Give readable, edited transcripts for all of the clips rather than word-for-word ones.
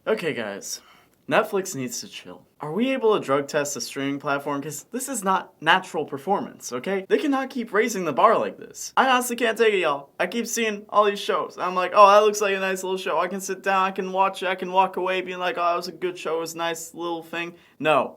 Okay, guys. Netflix needs to chill. Are we able to drug test the streaming platform? Because this is not natural performance, okay? They cannot keep raising the bar like this. I honestly can't take it, y'all. I keep seeing all these shows. I'm like, oh, that looks like a nice little show. I can sit down, I can watch it, I can walk away being like, oh, that was a good show, it was a nice little thing. No,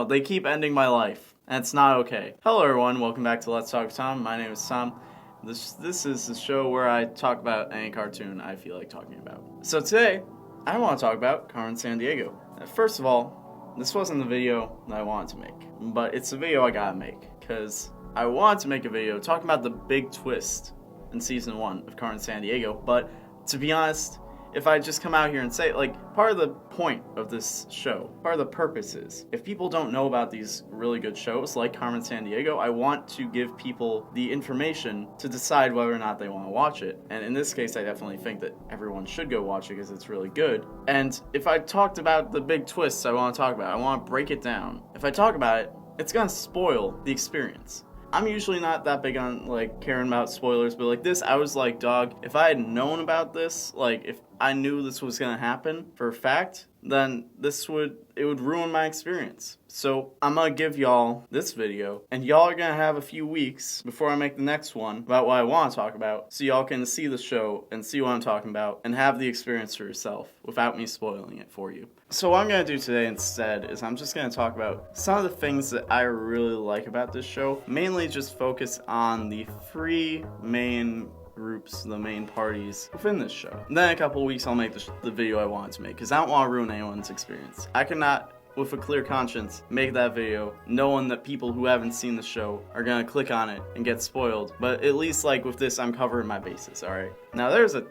they keep ending my life. And it's not okay. Hello, everyone. Welcome back to Let's Talk with Tom. My name is Tom. This is the show where I talk about any cartoon I feel like talking about. So today, I want to talk about Carmen Sandiego. First of all, this wasn't the video that I wanted to make, but it's the video I gotta make, because I wanted to make a video talking about the big twist in Season 1 of Carmen Sandiego, but to be honest, if I just come out here and say, part of the point of this show, part of the purpose is, if people don't know about these really good shows like Carmen Sandiego, I want to give people the information to decide whether or not they want to watch it. And in this case, I definitely think that everyone should go watch it because it's really good. And if I talked about the big twists I want to talk about, I want to break it down. If I talk about it, it's going to spoil the experience. I'm usually not that big on, caring about spoilers, but, this, I was like, dog, if I had known about this, if I knew this was gonna happen for a fact, then it would ruin my experience. So, I'm gonna give y'all this video, and y'all are gonna have a few weeks before I make the next one about what I wanna talk about, so y'all can see the show and see what I'm talking about, and have the experience for yourself, without me spoiling it for you. So what I'm going to do today instead is I'm just going to talk about some of the things that I really like about this show. Mainly just focus on the three main groups, the main parties within this show. And then in a couple of weeks I'll make the video I wanted to make, because I don't want to ruin anyone's experience. I cannot, with a clear conscience, make that video knowing that people who haven't seen the show are going to click on it and get spoiled. But at least with this, I'm covering my bases, alright? Now there's a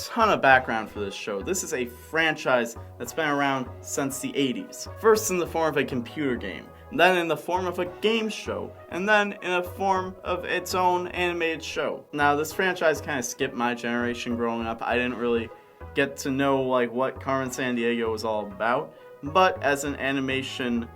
ton of background for this show. This is a franchise that's been around since the 80s. First in the form of a computer game, then in the form of a game show, and then in a form of its own animated show. Now this franchise kind of skipped my generation growing up. I didn't really get to know what Carmen Sandiego was all about. But as an animation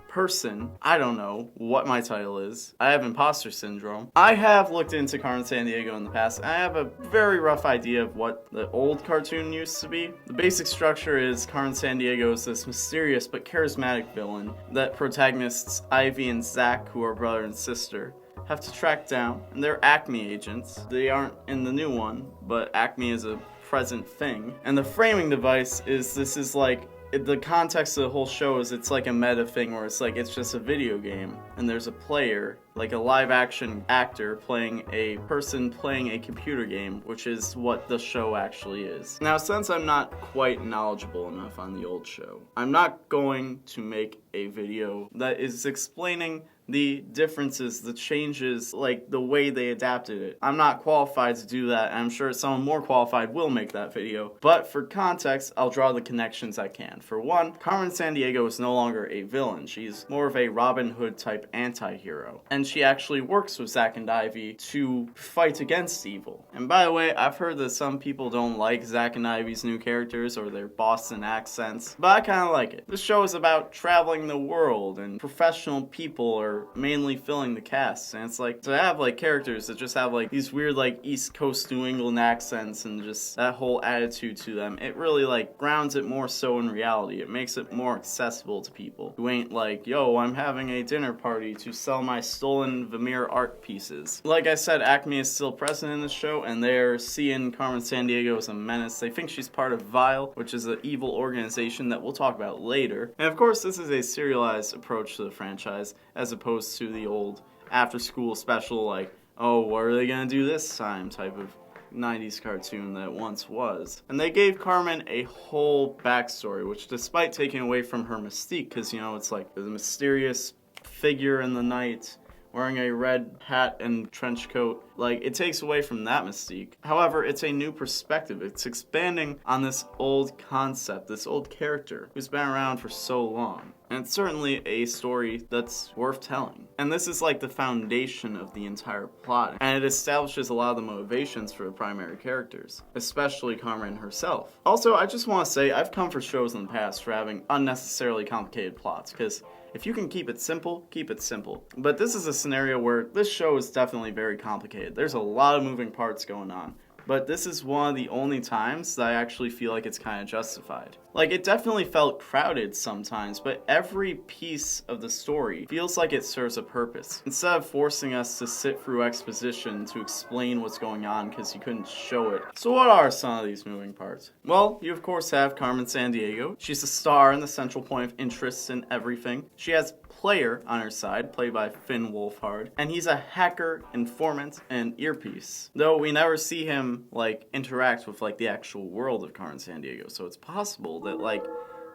person, I don't know what my title is. I have imposter syndrome. I have looked into Carmen Sandiego in the past, and I have a very rough idea of what the old cartoon used to be. The basic structure is Carmen Sandiego is this mysterious but charismatic villain that protagonists Ivy and Zach, who are brother and sister, have to track down, and they're Acme agents. They aren't in the new one, but Acme is a present thing. And the framing device is the context of the whole show is it's like a meta thing where it's just a video game and there's a player, a live action actor playing a person playing a computer game, which is what the show actually is. Now, since I'm not quite knowledgeable enough on the old show, I'm not going to make a video that is explaining the differences, the changes, the way they adapted it. I'm not qualified to do that, and I'm sure someone more qualified will make that video. But for context, I'll draw the connections I can. For one, Carmen Sandiego is no longer a villain. She's more of a Robin Hood type anti-hero. And she actually works with Zach and Ivy to fight against evil. And by the way, I've heard that some people don't like Zach and Ivy's new characters or their Boston accents, but I kind of like it. This show is about traveling the world, and professional people are mainly filling the cast, and it's to have characters that just have these weird East Coast New England accents and just that whole attitude to them. It really grounds it more so in reality. It makes it more accessible to people who ain't yo, I'm having a dinner party to sell my stolen Vermeer art pieces. Like I said, Acme is still present in the show, and they're seeing Carmen Sandiego as a menace. They think she's part of Vile, which is an evil organization that we'll talk about later. And of course, this is a serialized approach to the franchise, as opposed to the old after-school special, oh, what are they gonna do this time type of 90s cartoon that it once was. And they gave Carmen a whole backstory, which despite taking away from her mystique, because, it's the mysterious figure in the night wearing a red hat and trench coat, it takes away from that mystique. However, it's a new perspective. It's expanding on this old concept, this old character who's been around for so long. And it's certainly a story that's worth telling. And this is the foundation of the entire plot. And it establishes a lot of the motivations for the primary characters, especially Carmen herself. Also, I just want to say, I've come for shows in the past for having unnecessarily complicated plots, because if you can keep it simple, keep it simple. But this is a scenario where this show is definitely very complicated. There's a lot of moving parts going on. but this is one of the only times that I actually feel like it's kind of justified. Like, it definitely felt crowded sometimes, but every piece of the story feels like it serves a purpose. Instead of forcing us to sit through exposition to explain what's going on because you couldn't show it. So what are some of these moving parts? Well, you of course have Carmen Sandiego. She's a star and the central point of interest in everything. She has Player on her side, played by Finn Wolfhard, and he's a hacker, informant, and earpiece. Though we never see him, like, interact with, like, the actual world of Carmen Sandiego, so it's possible that, like,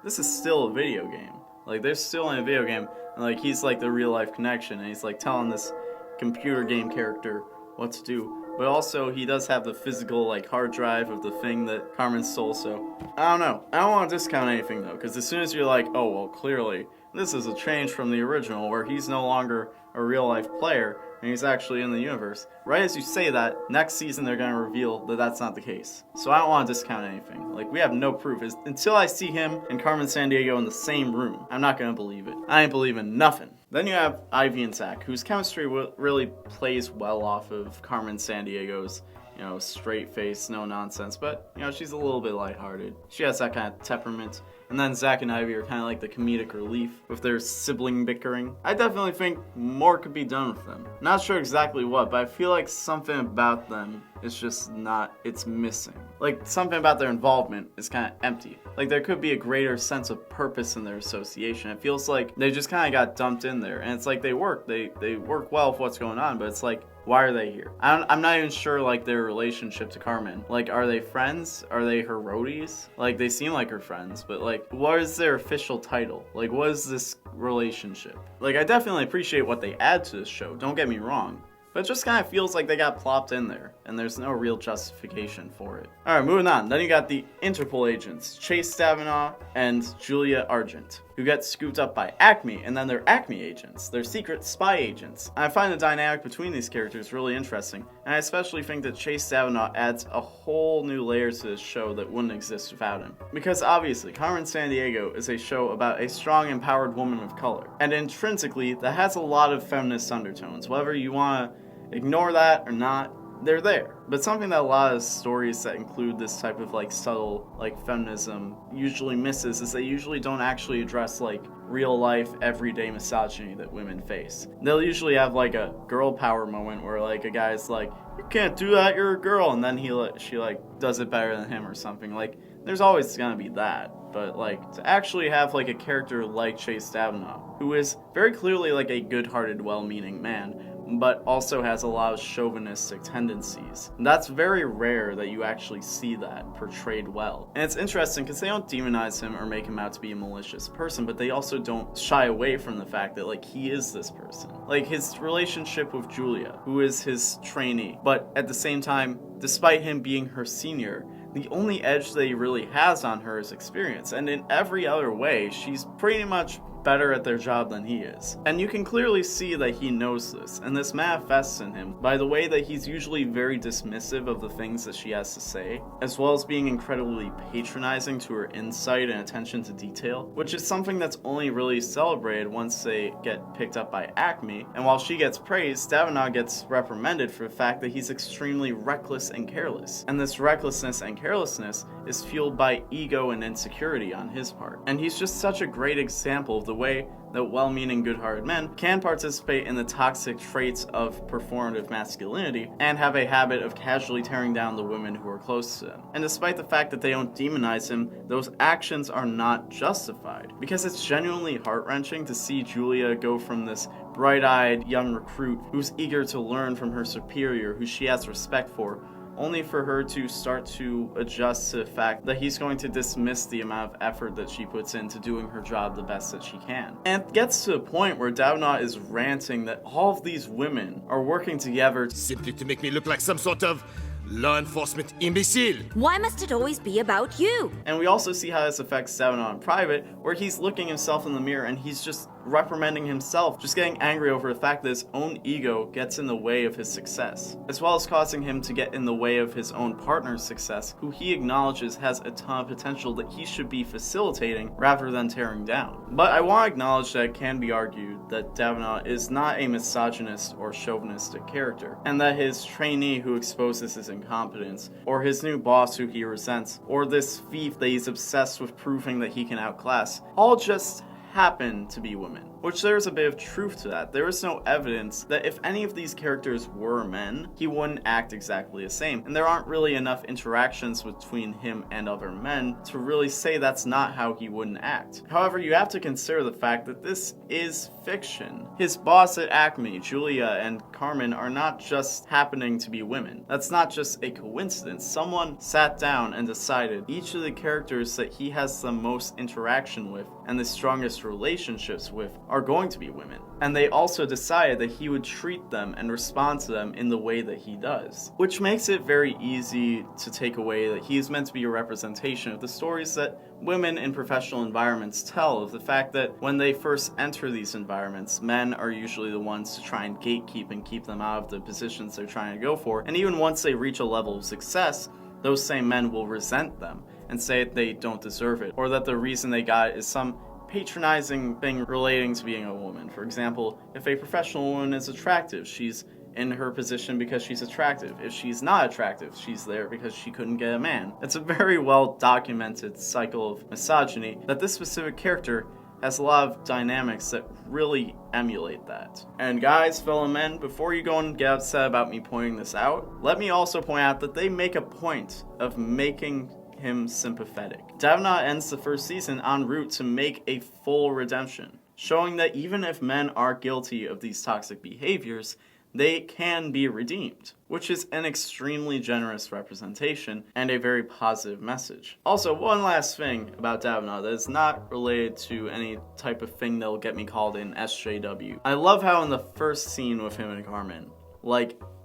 this is still a video game. Like, they're still in a video game, and, like, he's, like, the real-life connection, and he's, like, telling this computer game character what to do. But also, he does have the physical, like, hard drive of the thing that Carmen stole, so I don't know. I don't want to discount anything, though, because as soon as you're like, oh, well, clearly, this is a change from the original, where he's no longer a real-life player, and he's actually in the universe. Right as you say that, next season they're going to reveal that that's not the case. So I don't want to discount anything. Like, we have no proof. Until I see him and Carmen Sandiego in the same room, I'm not going to believe it. I ain't believing nothing. Then you have Ivy and Zach, whose chemistry really plays well off of Carmen Sandiego's, you know, straight face, no nonsense, but, you know, she's a little bit lighthearted. She has that kind of temperament. And then Zach and Ivy are kind of like the comedic relief with their sibling bickering. I definitely think more could be done with them. Not sure exactly what, but I feel like something about them is just not, it's missing. Like, something about their involvement is kind of empty. Like, there could be a greater sense of purpose in their association. It feels like they just kind of got dumped in there. And it's like they work well with what's going on, but it's like, why are they here? I'm not even sure, like, their relationship to Carmen. Like, are they friends? Are they her roadies? Like, they seem like her friends, but, like, what is their official title? Like, what is this relationship? Like, I definitely appreciate what they add to this show, don't get me wrong. But it just kind of feels like they got plopped in there, and there's no real justification for it. Alright, moving on. Then you got the Interpol agents, Chase Stavinaugh and Julia Argent, who get scooped up by Acme, and then they're Acme agents. They're secret spy agents. And I find the dynamic between these characters really interesting, and I especially think that Chase Stavinaugh adds a whole new layer to this show that wouldn't exist without him. Because obviously, Carmen Sandiego is a show about a strong, empowered woman of color, and intrinsically, that has a lot of feminist undertones. Whether you want to ignore that or not, they're there. But something that a lot of stories that include this type of, like, subtle, like, feminism usually misses is they usually don't actually address, like, real life everyday misogyny that women face. They'll usually have, like, a girl power moment where, like, a guy's like, you can't do that, you're a girl, and then she does it better than him or something. Like, there's always gonna be that. But, like, to actually have, like, a character like Chase Stavinaugh, who is very clearly, like, a good-hearted, well-meaning man, but also has a lot of chauvinistic tendencies. And that's very rare that you actually see that portrayed well. And it's interesting because they don't demonize him or make him out to be a malicious person, but they also don't shy away from the fact that, like, he is this person. Like, his relationship with Julia, who is his trainee, but at the same time, despite him being her senior, the only edge that he really has on her is experience, and in every other way, she's pretty much better at their job than he is. And you can clearly see that he knows this, and this manifests in him by the way that he's usually very dismissive of the things that she has to say, as well as being incredibly patronizing to her insight and attention to detail, which is something that's only really celebrated once they get picked up by Acme, and while she gets praised, Stavinaugh gets reprimanded for the fact that he's extremely reckless and careless. And this recklessness and carelessness is fueled by ego and insecurity on his part. And he's just such a great example of the way that well-meaning, good-hearted men can participate in the toxic traits of performative masculinity and have a habit of casually tearing down the women who are close to them. And despite the fact that they don't demonize him, those actions are not justified, because it's genuinely heart-wrenching to see Julia go from this bright-eyed young recruit who's eager to learn from her superior, who she has respect for, only for her to start to adjust to the fact that he's going to dismiss the amount of effort that she puts into doing her job the best that she can. And it gets to a point where Stavinaugh is ranting that all of these women are working together simply to make me look like some sort of law enforcement imbecile. Why must it always be about you? And we also see how this affects Stavinaugh in private, where he's looking himself in the mirror and he's just reprimanding himself, just getting angry over the fact that his own ego gets in the way of his success, as well as causing him to get in the way of his own partner's success, who he acknowledges has a ton of potential that he should be facilitating rather than tearing down. But I want to acknowledge that it can be argued that Davenant is not a misogynist or chauvinistic character, and that his trainee who exposes his incompetence, or his new boss who he resents, or this thief that he's obsessed with proving that he can outclass, all just happen to be women. Which there's a bit of truth to that. There is no evidence that if any of these characters were men, he wouldn't act exactly the same. And there aren't really enough interactions between him and other men to really say that's not how he wouldn't act. However, you have to consider the fact that this is fiction. His boss at Acme, Julia, and Carmen are not just happening to be women. That's not just a coincidence. Someone sat down and decided each of the characters that he has the most interaction with and the strongest relationships with are going to be women. And they also decided that he would treat them and respond to them in the way that he does. Which makes it very easy to take away that he is meant to be a representation of the stories that women in professional environments tell, of the fact that when they first enter these environments, men are usually the ones to try and gatekeep and keep them out of the positions they're trying to go for. And even once they reach a level of success, those same men will resent them and say that they don't deserve it, or that the reason they got it is some patronizing thing relating to being a woman. For example, if a professional woman is attractive, she's in her position because she's attractive. If she's not attractive, she's there because she couldn't get a man. It's a very well documented cycle of misogyny that this specific character has a lot of dynamics that really emulate that. And guys, fellow men, before you go and get upset about me pointing this out, let me also point out that they make a point of making him sympathetic. Davenant ends the first season en route to make a full redemption, showing that even if men are guilty of these toxic behaviors, they can be redeemed, which is an extremely generous representation and a very positive message. Also, one last thing about Davenant that is not related to any type of thing that'll get me called in SJW. I love how in the first scene with him and Carmen,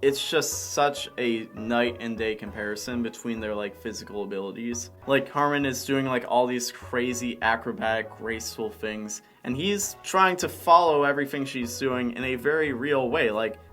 it's just such a night and day comparison between their physical abilities. Carmen is doing all these crazy acrobatic graceful things, and he's trying to follow everything she's doing in a very real way.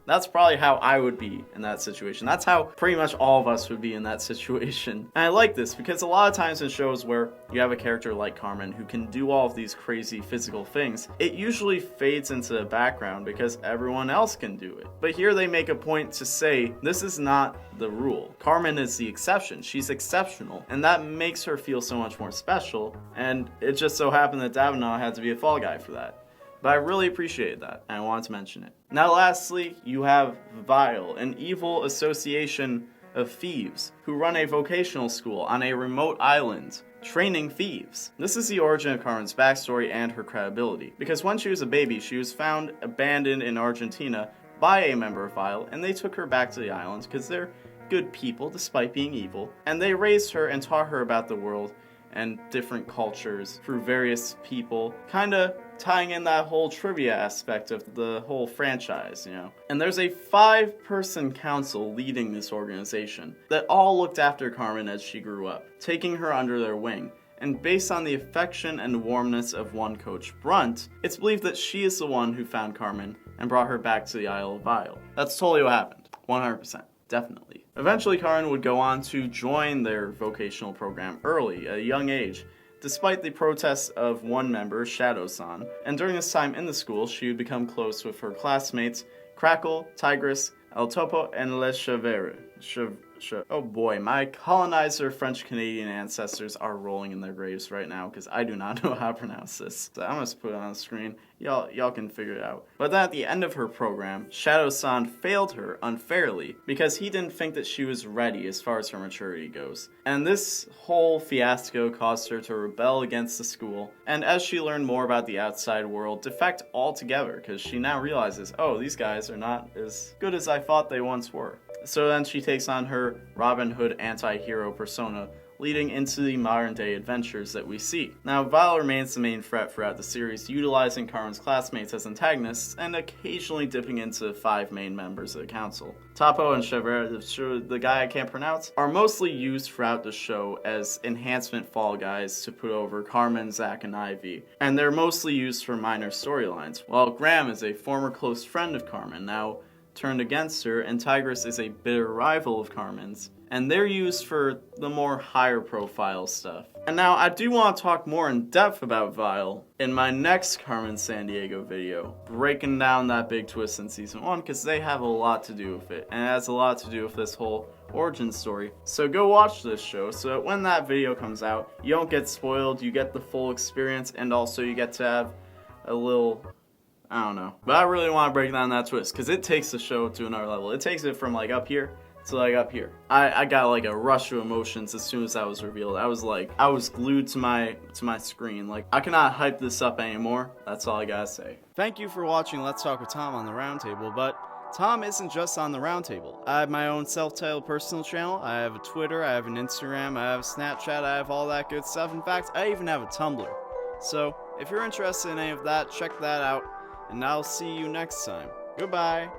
That's probably how I would be in that situation. That's how pretty much all of us would be in that situation. And I like this because a lot of times in shows where you have a character like Carmen who can do all of these crazy physical things, it usually fades into the background because everyone else can do it. But here they make a point to say this is not the rule. Carmen is the exception. She's exceptional, and that makes her feel so much more special, and it just so happened that Davenant had to be a fall guy for that. But I really appreciated that, and I wanted to mention it. Now lastly, you have Vile, an evil association of thieves who run a vocational school on a remote island, training thieves. This is the origin of Carmen's backstory and her credibility, because when she was a baby, she was found abandoned in Argentina by a member of Vile, and they took her back to the island because they're good people despite being evil, and they raised her and taught her about the world and different cultures through various people, kinda tying in that whole trivia aspect of the whole franchise, And there's a 5-person council leading this organization that all looked after Carmen as she grew up, taking her under their wing. And based on the affection and warmness of one coach, Brunt, it's believed that she is the one who found Carmen and brought her back to the Isle of Vile. That's totally what happened. 100%. Definitely. Eventually, Carmen would go on to join their vocational program early, at a young age, despite the protests of one member, Shadow-san. And during this time in the school, she would become close with her classmates, Crackle, Tigress, El Topo, and Le Chevere. Oh boy, my colonizer French-Canadian ancestors are rolling in their graves right now because I do not know how to pronounce this. So I'm going to put it on the screen. Y'all can figure it out. But then at the end of her program, Shadow-san failed her unfairly because he didn't think that she was ready as far as her maturity goes. And this whole fiasco caused her to rebel against the school, and as she learned more about the outside world, defect altogether because she now realizes, oh, these guys are not as good as I thought they once were. So then she takes on her Robin Hood anti-hero persona, leading into the modern day adventures that we see. Now, Vile remains the main threat throughout the series, utilizing Carmen's classmates as antagonists and occasionally dipping into 5 main members of the council. Topo and Chevre, the guy I can't pronounce, are mostly used throughout the show as enhancement fall guys to put over Carmen, Zack, and Ivy, and they're mostly used for minor storylines, while Graham is a former close friend of Carmen, now turned against her, and Tigress is a bitter rival of Carmen's, and they're used for the more higher profile stuff. And now I do want to talk more in depth about Vile in my next Carmen Sandiego video, breaking down that big twist in season 1, because they have a lot to do with it, and it has a lot to do with this whole origin story. So go watch this show so that when that video comes out, you don't get spoiled, you get the full experience, and also you get to have a little, I don't know. But I really want to break down that twist, because it takes the show to another level. It takes it from like up here to like up here. I got like a rush of emotions as soon as that was revealed. I was glued to my screen. Like, I cannot hype this up anymore. That's all I gotta say. Thank you for watching Let's Talk with Tom on the Roundtable, but Tom isn't just on the Roundtable. I have my own self-titled personal channel. I have a Twitter, I have an Instagram, I have a Snapchat, I have all that good stuff. In fact, I even have a Tumblr. So, if you're interested in any of that, check that out, and I'll see you next time. Goodbye!